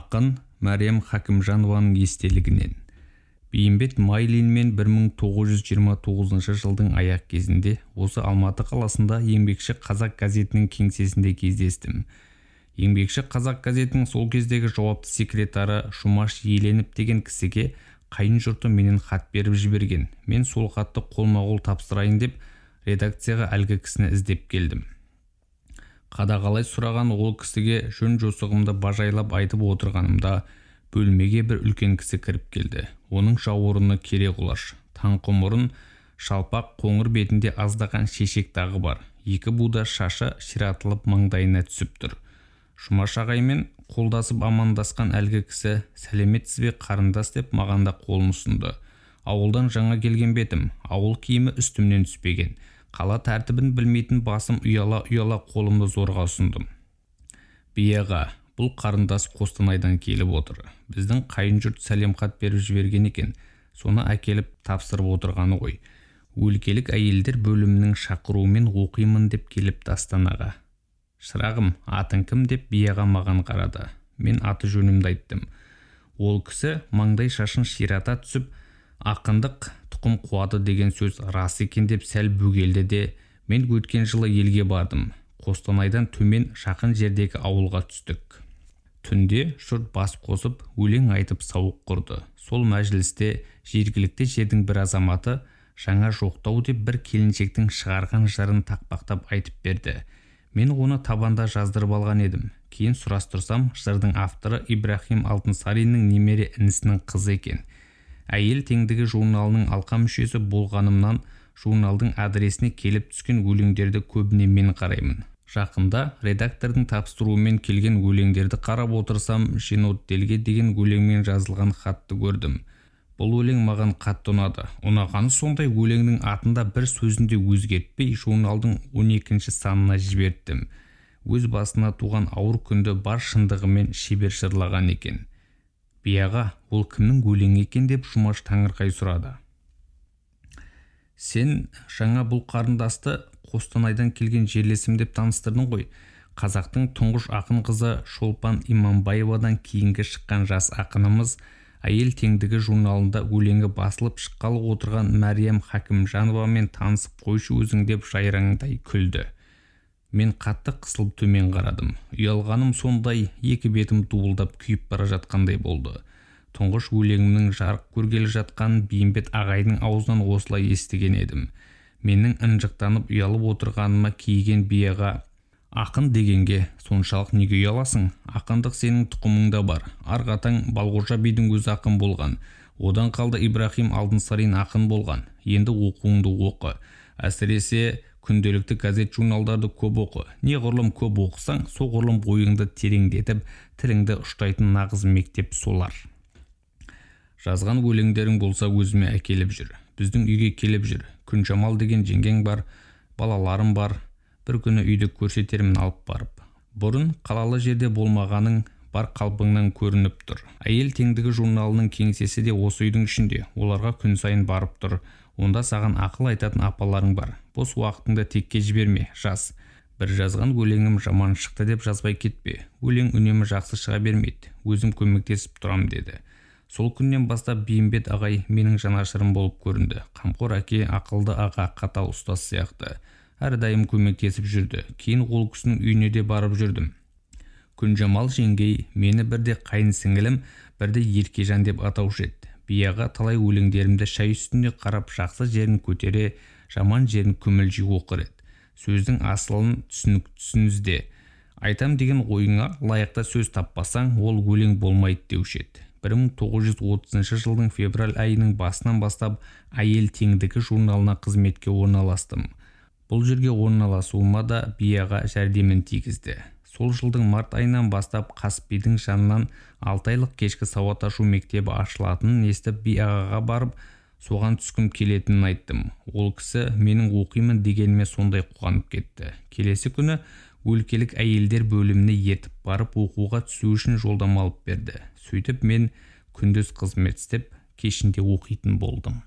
Ақын Мәриям Хакімжанованың естелігінен. Бейімбет Майлинмен 1929 жылдың аяқ кезінде осы Алматы қаласында Еңбекші Қазақ газетінің кеңсесінде кездестім. Еңбекші Қазақ газетінің сол кездегі жауапты секретары Жұмаш Еленіп деген кісіге қайын жұрты менен хат беріп жіберген. Мен сол хатты қолма-қол тапсырайын деп редакцияға әлгі кісіні іздеп келдім. Қадағалай сұраған ол кісіге жөн-жосығымды бажайлап айтып отырғанымда бөлмеге бір үлкен кісі кіріп келді. Оның жауырыны кере құлаш, таңқы мұрын, шалпақ қоңыр бетінде аздаған шешек дағы бар. Екі буда шашы ширатылып маңдайына түсіп тұр. Жұмаш ағаймен қолдасып амандасқан әлгі кісі сәлеметсіз бе қарындас деп маған да қолын ұсынды. Ауылдан жаңа келген бетім, ауыл киімі үстімнен түспеген. Қала тәртібін білмейтін басым ұяла қолымды зорға ұсындым. Бияға, бұл қарындас Қостанайдан келіп отыр. Біздің қайын жұрт сәлем хат беріп жіберген екен. Соны әкеліп тапсырып отырғаны ғой. Өлкелік әйелдер бөлімінің шақыруымен оқимын деп келіп Астанаға. Шырағым, атың кім деп Бияға маған қарады. Мен аты жөнімді айттым. Ол кісі маңдай шашын ширата түсіп, ақындық тұқым қуады деген сөз рас екен деп сәл бөгелді де, мен өткен жылы елге бардым. Қостанайдан төмен жақын жердегі ауылға түстік. Түнде жұрт бас қосып өлең айтып сауық құрды. Сол мәжілісте жергілікті жердің бір азаматы жаңа жоқтау деп бір келіншектің шығарған жырын тақпақтап айтып берді. Мен оны табанда жаздырып алған едім. Кейін сұрастырсам, жырдың авторы Ибрахим Алтынсариннің немере інісінің қызы екен. Әйел теңдігі журналының алқа мүшесі болғанымнан журналдың адресіне келіп түскен өлеңдерді көбіне мен қараймын. Жақында редактордың тапсыруымен келген өлеңдерді қарап отырсам, Женотделге деген өлеңмен жазылған хатты көрдім. Бұл өлең маған қатты ұнады. Ұнағаны сондай өлеңнің атында бір сөзінде өзгертпей журналдың 12-ші санына жіберттім. Өз басына туған ауыр күнді бар шындығымен шебер жырлаған екен. Бияға, ол кімнің өлеңі екен деп Жұмаш таңырқай сұрады. Сен жаңа бұл қарындасты Қостанайдан келген жерлесім деп таныстырдың ғой. Қазақтың тұңғыш ақын қызы Шолпан Иманбаевадан кейінгі шыққан жас ақынымыз, әйел теңдігі журналында өлеңі басылып шыққалы отырған Мәриям Хакімжановамен танысып қойшы өзің деп жайраңдай күлді. Мен қатты қысылып төмен қарадым. Ұялғаным сондай, екі бетім дуылдап күйіп бара жатқандай болды. Тұңғыш өлеңімнің жарық көргелі жатқан Бейімбет ағайдың аузынан осылай естіген едім. Менің ынжықтанып ұялып отырғаныма кейіген Бияға, ақын дегенге соншалық неге ұяласың? Ақындық сенің тұқымыңда бар. Арғатаң Балғожа бидің өзі ақын болған. Одан қалды Ибрахим Алтынсарин ақын болған. Енді оқуыңды оқы. Әсіресе күнделікті газет журналдарды көп оқы. Неғұрлым көп оқысаң, соғұрлым бойыңды тереңдетіп, тіліңді ұштайтын нағыз мектеп солар. Жазған өлеңдерің болса өзіме әкеліп жүр. Біздің үйге келіп жүр. Күнжамал деген жеңгең бар, балаларым бар. Бір күні үйді көрсетермін алып барып. Бұрын қалалы жерде болмағаның бар қалпыңнан көрініп тұр. Әйел теңдігі журналының кеңсесі де осы үйдің ішінде. Оларға күн сайын барып тұр. Онда саған ақыл айтатын апаларың бар. Бос уақытыңды текке жіберме, жаз. Бір жазған өлеңім жаман шықты деп жазбай кетпе. Өлең үнемі жақсы шыға бермейді. Өзім көмектесіп тұрам деді. Сол күннен бастап Бейімбет ағай менің жанашырым болып көрінді. Қамқор әке, ақылды аға, қатал ұстаз сияқты. Әрдайым көмектесіп жүрді. Кейін ол кісінің үйіне де барып жүрдім. Күнжамал жеңгей мені бірде қайын сіңілім, бірде Еркежан деп атаушы еді. Бияға талай өлеңдерімді шай үстінде қарап жақсы жерін көтере, жаман жерін көмілжи оқыр еді. Сөздің асылын түсінізде. Айтам деген ойыңа лайықта сөз таппасаң, ол өлең болмайды деуші еді. 1930 жылдың февраль айының басынан бастап әйел теңдігі журналына қызметке орналастым. Бұл жерге орналасуыма да Бияға жәрдемін тигізді. Сол жылдың март айынан бастап Қаспидің жанынан 6 айлық кешкі сауат ашу мектебі ашылатынын естіп Бияға барып, соған түскім келетінін айттым. Ол кісі менің оқимын дегеніме сондай қуанып кетті. Келесі күні өлкелік әйелдер бөліміне ертіп барып оқуға түсу үшін жолдама алып берді. Сөйтіп мен күндіз қызмет істеп, кешінде оқитын болдым.